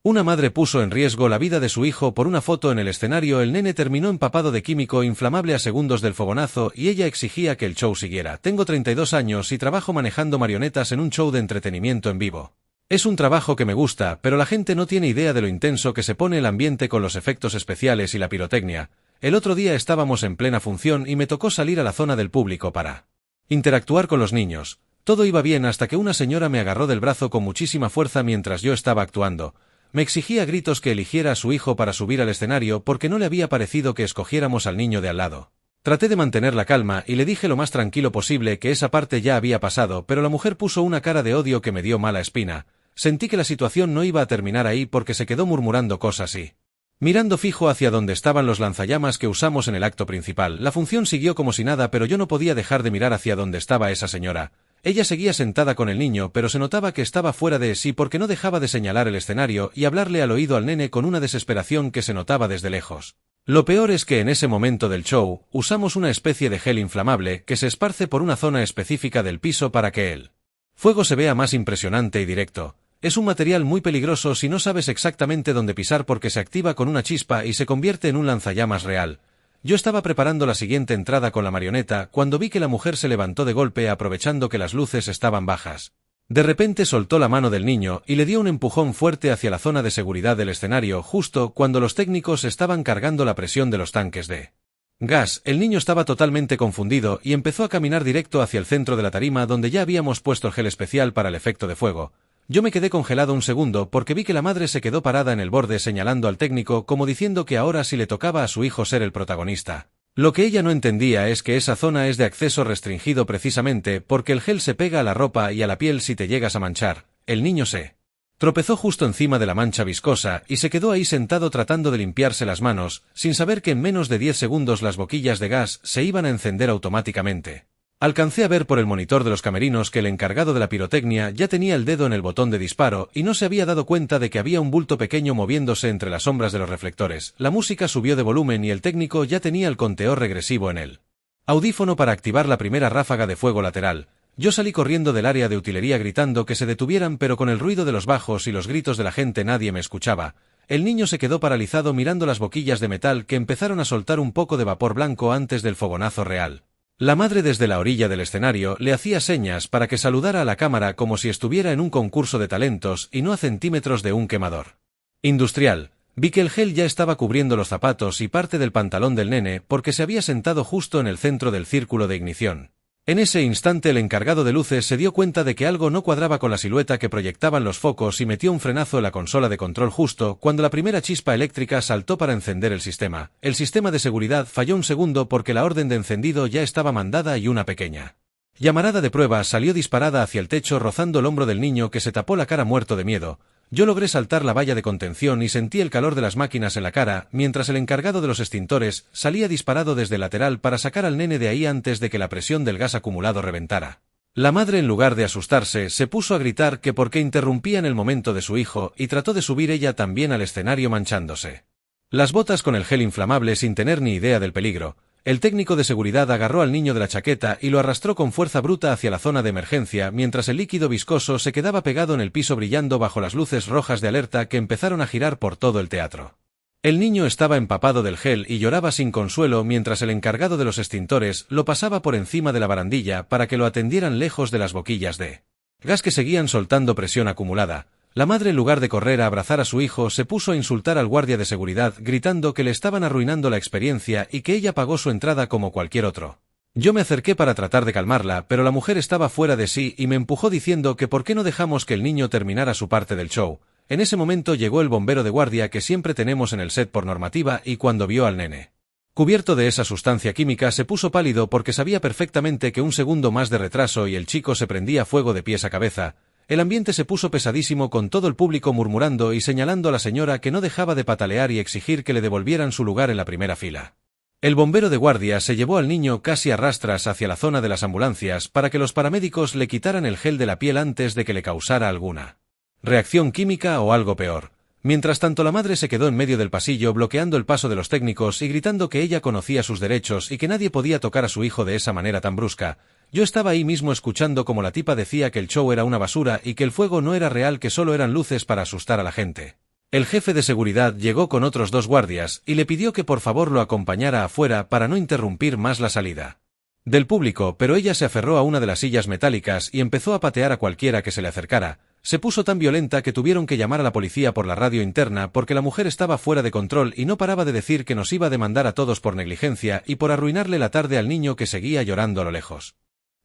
Una madre puso en riesgo la vida de su hijo por una foto en el escenario. El nene terminó empapado de químico inflamable a segundos del fogonazo y ella exigía que el show siguiera. Tengo 32 años y trabajo manejando marionetas en un show de entretenimiento en vivo. Es un trabajo que me gusta, pero la gente no tiene idea de lo intenso que se pone el ambiente con los efectos especiales y la pirotecnia. El otro día estábamos en plena función y me tocó salir a la zona del público para interactuar con los niños. Todo iba bien hasta que una señora me agarró del brazo con muchísima fuerza mientras yo estaba actuando. Me exigía a gritos que eligiera a su hijo para subir al escenario porque no le había parecido que escogiéramos al niño de al lado. Traté de mantener la calma y le dije lo más tranquilo posible que esa parte ya había pasado, pero la mujer puso una cara de odio que me dio mala espina. Sentí que la situación no iba a terminar ahí porque se quedó murmurando cosas y mirando fijo hacia donde estaban los lanzallamas que usamos en el acto principal. La función siguió como si nada, pero yo no podía dejar de mirar hacia donde estaba esa señora. Ella seguía sentada con el niño, pero se notaba que estaba fuera de sí porque no dejaba de señalar el escenario y hablarle al oído al nene con una desesperación que se notaba desde lejos. Lo peor es que en ese momento del show, usamos una especie de gel inflamable que se esparce por una zona específica del piso para que el fuego se vea más impresionante y directo. Es un material muy peligroso si no sabes exactamente dónde pisar porque se activa con una chispa y se convierte en un lanzallamas real. Yo estaba preparando la siguiente entrada con la marioneta cuando vi que la mujer se levantó de golpe aprovechando que las luces estaban bajas. De repente soltó la mano del niño y le dio un empujón fuerte hacia la zona de seguridad del escenario justo cuando los técnicos estaban cargando la presión de los tanques de gas. El niño estaba totalmente confundido y empezó a caminar directo hacia el centro de la tarima donde ya habíamos puesto el gel especial para el efecto de fuego. Yo me quedé congelado un segundo porque vi que la madre se quedó parada en el borde señalando al técnico como diciendo que ahora sí le tocaba a su hijo ser el protagonista. Lo que ella no entendía es que esa zona es de acceso restringido precisamente porque el gel se pega a la ropa y a la piel si te llegas a manchar. El niño se tropezó justo encima de la mancha viscosa y se quedó ahí sentado tratando de limpiarse las manos, sin saber que en menos de 10 segundos las boquillas de gas se iban a encender automáticamente. Alcancé a ver por el monitor de los camerinos que el encargado de la pirotecnia ya tenía el dedo en el botón de disparo y no se había dado cuenta de que había un bulto pequeño moviéndose entre las sombras de los reflectores. La música subió de volumen y el técnico ya tenía el conteo regresivo en el audífono para activar la primera ráfaga de fuego lateral. Yo salí corriendo del área de utilería gritando que se detuvieran, pero con el ruido de los bajos y los gritos de la gente nadie me escuchaba. El niño se quedó paralizado mirando las boquillas de metal que empezaron a soltar un poco de vapor blanco antes del fogonazo real. La madre desde la orilla del escenario le hacía señas para que saludara a la cámara como si estuviera en un concurso de talentos y no a centímetros de un quemador industrial. Vi que el gel ya estaba cubriendo los zapatos y parte del pantalón del nene porque se había sentado justo en el centro del círculo de ignición. En ese instante el encargado de luces se dio cuenta de que algo no cuadraba con la silueta que proyectaban los focos y metió un frenazo en la consola de control justo cuando la primera chispa eléctrica saltó para encender el sistema. El sistema de seguridad falló un segundo porque la orden de encendido ya estaba mandada y una pequeña llamarada de prueba salió disparada hacia el techo rozando el hombro del niño que se tapó la cara muerto de miedo. Yo logré saltar la valla de contención y sentí el calor de las máquinas en la cara, mientras el encargado de los extintores salía disparado desde el lateral para sacar al nene de ahí antes de que la presión del gas acumulado reventara. La madre, en lugar de asustarse, se puso a gritar que por qué interrumpían el momento de su hijo y trató de subir ella también al escenario manchándose las botas con el gel inflamable sin tener ni idea del peligro. El técnico de seguridad agarró al niño de la chaqueta y lo arrastró con fuerza bruta hacia la zona de emergencia mientras el líquido viscoso se quedaba pegado en el piso brillando bajo las luces rojas de alerta que empezaron a girar por todo el teatro. El niño estaba empapado del gel y lloraba sin consuelo mientras el encargado de los extintores lo pasaba por encima de la barandilla para que lo atendieran lejos de las boquillas de gas que seguían soltando presión acumulada. La madre, en lugar de correr a abrazar a su hijo, se puso a insultar al guardia de seguridad gritando que le estaban arruinando la experiencia y que ella pagó su entrada como cualquier otro. Yo me acerqué para tratar de calmarla, pero la mujer estaba fuera de sí y me empujó diciendo que por qué no dejamos que el niño terminara su parte del show. En ese momento llegó el bombero de guardia que siempre tenemos en el set por normativa y cuando vio al nene cubierto de esa sustancia química se puso pálido porque sabía perfectamente que un segundo más de retraso y el chico se prendía fuego de pies a cabeza. El ambiente se puso pesadísimo con todo el público murmurando y señalando a la señora que no dejaba de patalear y exigir que le devolvieran su lugar en la primera fila. El bombero de guardia se llevó al niño casi a rastras hacia la zona de las ambulancias para que los paramédicos le quitaran el gel de la piel antes de que le causara alguna reacción química o algo peor. Mientras tanto la madre se quedó en medio del pasillo bloqueando el paso de los técnicos y gritando que ella conocía sus derechos y que nadie podía tocar a su hijo de esa manera tan brusca. Yo estaba ahí mismo escuchando como la tipa decía que el show era una basura y que el fuego no era real, que solo eran luces para asustar a la gente. El jefe de seguridad llegó con otros 2 guardias y le pidió que por favor lo acompañara afuera para no interrumpir más la salida del público, pero ella se aferró a una de las sillas metálicas y empezó a patear a cualquiera que se le acercara. Se puso tan violenta que tuvieron que llamar a la policía por la radio interna porque la mujer estaba fuera de control y no paraba de decir que nos iba a demandar a todos por negligencia y por arruinarle la tarde al niño que seguía llorando a lo lejos.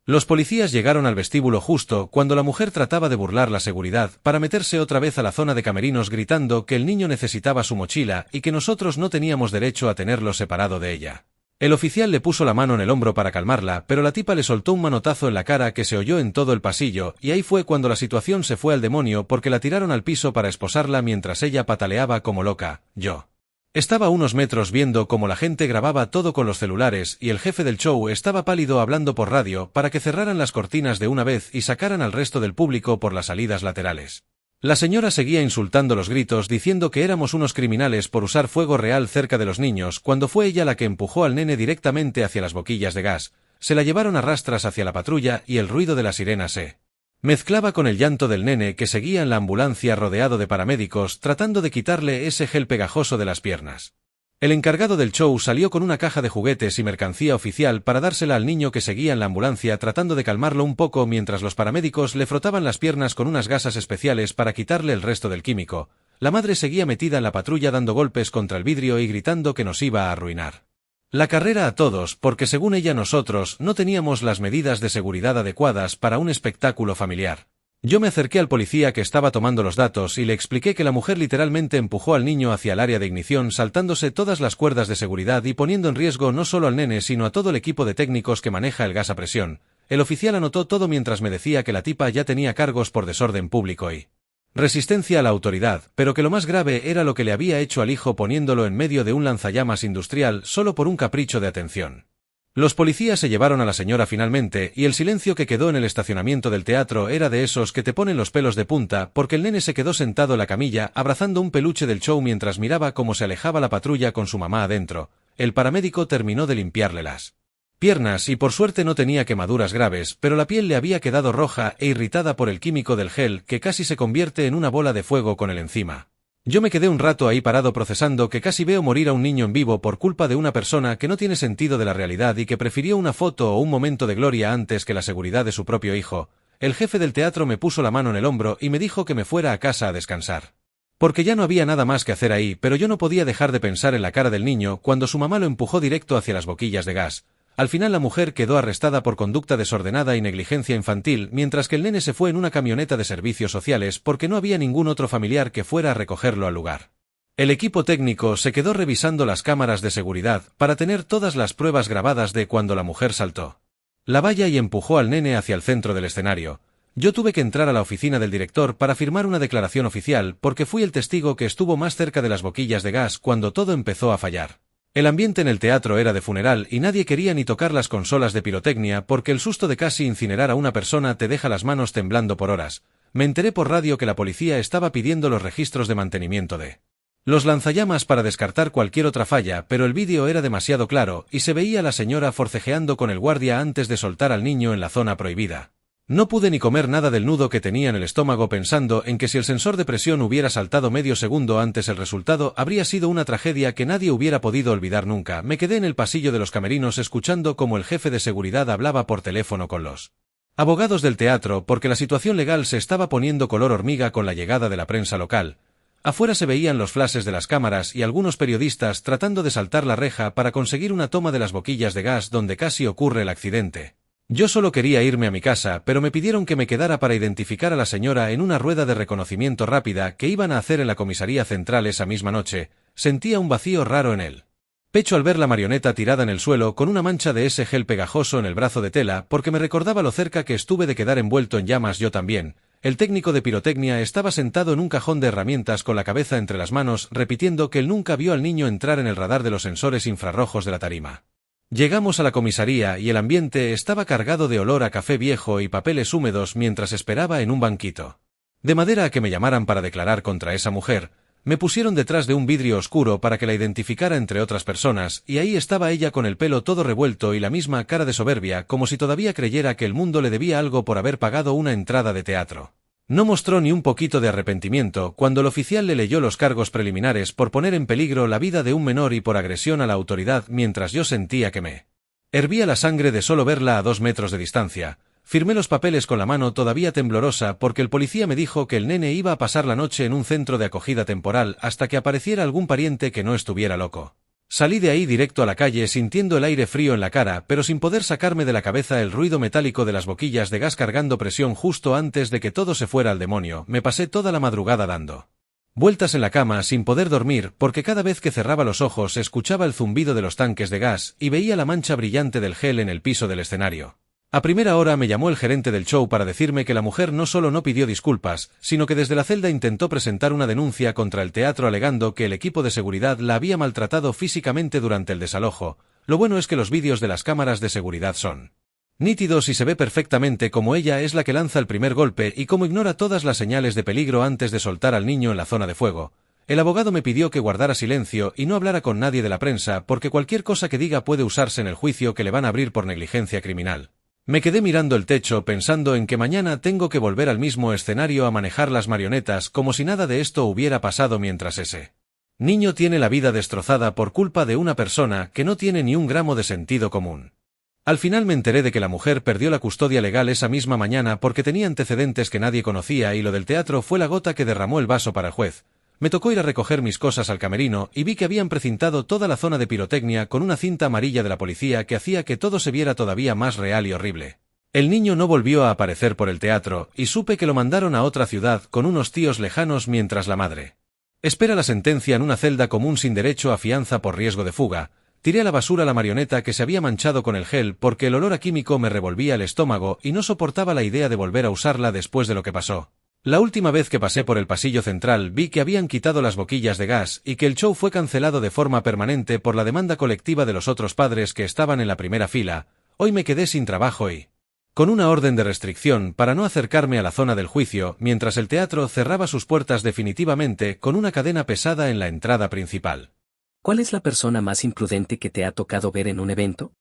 Los policías llegaron al vestíbulo justo cuando la mujer trataba de burlar la seguridad para meterse otra vez a la zona de camerinos gritando que el niño necesitaba su mochila y que nosotros no teníamos derecho a tenerlo separado de ella. El oficial le puso la mano en el hombro para calmarla, pero la tipa le soltó un manotazo en la cara que se oyó en todo el pasillo, y ahí fue cuando la situación se fue al demonio porque la tiraron al piso para esposarla mientras ella pataleaba como loca. Yo estaba a unos metros viendo cómo la gente grababa todo con los celulares y el jefe del show estaba pálido hablando por radio para que cerraran las cortinas de una vez y sacaran al resto del público por las salidas laterales. La señora seguía insultando los gritos diciendo que éramos unos criminales por usar fuego real cerca de los niños cuando fue ella la que empujó al nene directamente hacia las boquillas de gas, se la llevaron a rastras hacia la patrulla y el ruido de la sirena se mezclaba con el llanto del nene que seguía en la ambulancia rodeado de paramédicos tratando de quitarle ese gel pegajoso de las piernas. El encargado del show salió con una caja de juguetes y mercancía oficial para dársela al niño que seguía en la ambulancia tratando de calmarlo un poco mientras los paramédicos le frotaban las piernas con unas gasas especiales para quitarle el resto del químico. La madre seguía metida en la patrulla dando golpes contra el vidrio y gritando que nos iba a arruinar la carrera a todos porque según ella nosotros no teníamos las medidas de seguridad adecuadas para un espectáculo familiar. Yo me acerqué al policía que estaba tomando los datos y le expliqué que la mujer literalmente empujó al niño hacia el área de ignición saltándose todas las cuerdas de seguridad y poniendo en riesgo no solo al nene sino a todo el equipo de técnicos que maneja el gas a presión. El oficial anotó todo mientras me decía que la tipa ya tenía cargos por desorden público y resistencia a la autoridad, pero que lo más grave era lo que le había hecho al hijo poniéndolo en medio de un lanzallamas industrial solo por un capricho de atención. Los policías se llevaron a la señora finalmente y el silencio que quedó en el estacionamiento del teatro era de esos que te ponen los pelos de punta porque el nene se quedó sentado en la camilla abrazando un peluche del show mientras miraba cómo se alejaba la patrulla con su mamá adentro. El paramédico terminó de limpiarle las piernas y por suerte no tenía quemaduras graves, pero la piel le había quedado roja e irritada por el químico del gel que casi se convierte en una bola de fuego con él encima. Yo me quedé un rato ahí parado procesando que casi veo morir a un niño en vivo por culpa de una persona que no tiene sentido de la realidad y que prefirió una foto o un momento de gloria antes que la seguridad de su propio hijo. El jefe del teatro me puso la mano en el hombro y me dijo que me fuera a casa a descansar. Porque ya no había nada más que hacer ahí, pero yo no podía dejar de pensar en la cara del niño cuando su mamá lo empujó directo hacia las boquillas de gas. Al final la mujer quedó arrestada por conducta desordenada y negligencia infantil, mientras que el nene se fue en una camioneta de servicios sociales porque no había ningún otro familiar que fuera a recogerlo al lugar. El equipo técnico se quedó revisando las cámaras de seguridad para tener todas las pruebas grabadas de cuando la mujer saltó la valla y empujó al nene hacia el centro del escenario. Yo tuve que entrar a la oficina del director para firmar una declaración oficial porque fui el testigo que estuvo más cerca de las boquillas de gas cuando todo empezó a fallar. El ambiente en el teatro era de funeral y nadie quería ni tocar las consolas de pirotecnia porque el susto de casi incinerar a una persona te deja las manos temblando por horas. Me enteré por radio que la policía estaba pidiendo los registros de mantenimiento de los lanzallamas para descartar cualquier otra falla, pero el vídeo era demasiado claro y se veía a la señora forcejeando con el guardia antes de soltar al niño en la zona prohibida. No pude ni comer nada del nudo que tenía en el estómago pensando en que si el sensor de presión hubiera saltado medio segundo antes el resultado habría sido una tragedia que nadie hubiera podido olvidar nunca. Me quedé en el pasillo de los camerinos escuchando cómo el jefe de seguridad hablaba por teléfono con los abogados del teatro porque la situación legal se estaba poniendo color hormiga con la llegada de la prensa local. Afuera se veían los flashes de las cámaras y algunos periodistas tratando de saltar la reja para conseguir una toma de las boquillas de gas donde casi ocurre el accidente. Yo solo quería irme a mi casa, pero me pidieron que me quedara para identificar a la señora en una rueda de reconocimiento rápida que iban a hacer en la comisaría central esa misma noche. Sentía un vacío raro en el pecho al ver la marioneta tirada en el suelo con una mancha de ese gel pegajoso en el brazo de tela, porque me recordaba lo cerca que estuve de quedar envuelto en llamas yo también. El técnico de pirotecnia estaba sentado en un cajón de herramientas con la cabeza entre las manos, repitiendo que él nunca vio al niño entrar en el radar de los sensores infrarrojos de la tarima. Llegamos a la comisaría y el ambiente estaba cargado de olor a café viejo y papeles húmedos mientras esperaba en un banquito de madera a que me llamaran para declarar contra esa mujer. Me pusieron detrás de un vidrio oscuro para que la identificara entre otras personas, y ahí estaba ella con el pelo todo revuelto y la misma cara de soberbia, como si todavía creyera que el mundo le debía algo por haber pagado una entrada de teatro. No mostró ni un poquito de arrepentimiento cuando el oficial le leyó los cargos preliminares por poner en peligro la vida de un menor y por agresión a la autoridad mientras yo sentía que me hervía la sangre de solo verla a 2 metros de distancia. Firmé los papeles con la mano todavía temblorosa porque el policía me dijo que el nene iba a pasar la noche en un centro de acogida temporal hasta que apareciera algún pariente que no estuviera loco. Salí de ahí directo a la calle sintiendo el aire frío en la cara, pero sin poder sacarme de la cabeza el ruido metálico de las boquillas de gas cargando presión justo antes de que todo se fuera al demonio. Me pasé toda la madrugada dando vueltas en la cama sin poder dormir porque cada vez que cerraba los ojos escuchaba el zumbido de los tanques de gas y veía la mancha brillante del gel en el piso del escenario. A primera hora me llamó el gerente del show para decirme que la mujer no solo no pidió disculpas, sino que desde la celda intentó presentar una denuncia contra el teatro alegando que el equipo de seguridad la había maltratado físicamente durante el desalojo. Lo bueno es que los vídeos de las cámaras de seguridad son nítidos y se ve perfectamente cómo ella es la que lanza el primer golpe y cómo ignora todas las señales de peligro antes de soltar al niño en la zona de fuego. El abogado me pidió que guardara silencio y no hablara con nadie de la prensa porque cualquier cosa que diga puede usarse en el juicio que le van a abrir por negligencia criminal. Me quedé mirando el techo pensando en que mañana tengo que volver al mismo escenario a manejar las marionetas como si nada de esto hubiera pasado mientras ese niño tiene la vida destrozada por culpa de una persona que no tiene ni un gramo de sentido común. Al final me enteré de que la mujer perdió la custodia legal esa misma mañana porque tenía antecedentes que nadie conocía y lo del teatro fue la gota que derramó el vaso para el juez. Me tocó ir a recoger mis cosas al camerino y vi que habían precintado toda la zona de pirotecnia con una cinta amarilla de la policía que hacía que todo se viera todavía más real y horrible. El niño no volvió a aparecer por el teatro y supe que lo mandaron a otra ciudad con unos tíos lejanos mientras la madre espera la sentencia en una celda común sin derecho a fianza por riesgo de fuga. Tiré a la basura la marioneta que se había manchado con el gel porque el olor a químico me revolvía el estómago y no soportaba la idea de volver a usarla después de lo que pasó. La última vez que pasé por el pasillo central vi que habían quitado las boquillas de gas y que el show fue cancelado de forma permanente por la demanda colectiva de los otros padres que estaban en la primera fila. Hoy me quedé sin trabajo y con una orden de restricción para no acercarme a la zona del juicio mientras el teatro cerraba sus puertas definitivamente con una cadena pesada en la entrada principal. ¿Cuál es la persona más imprudente que te ha tocado ver en un evento?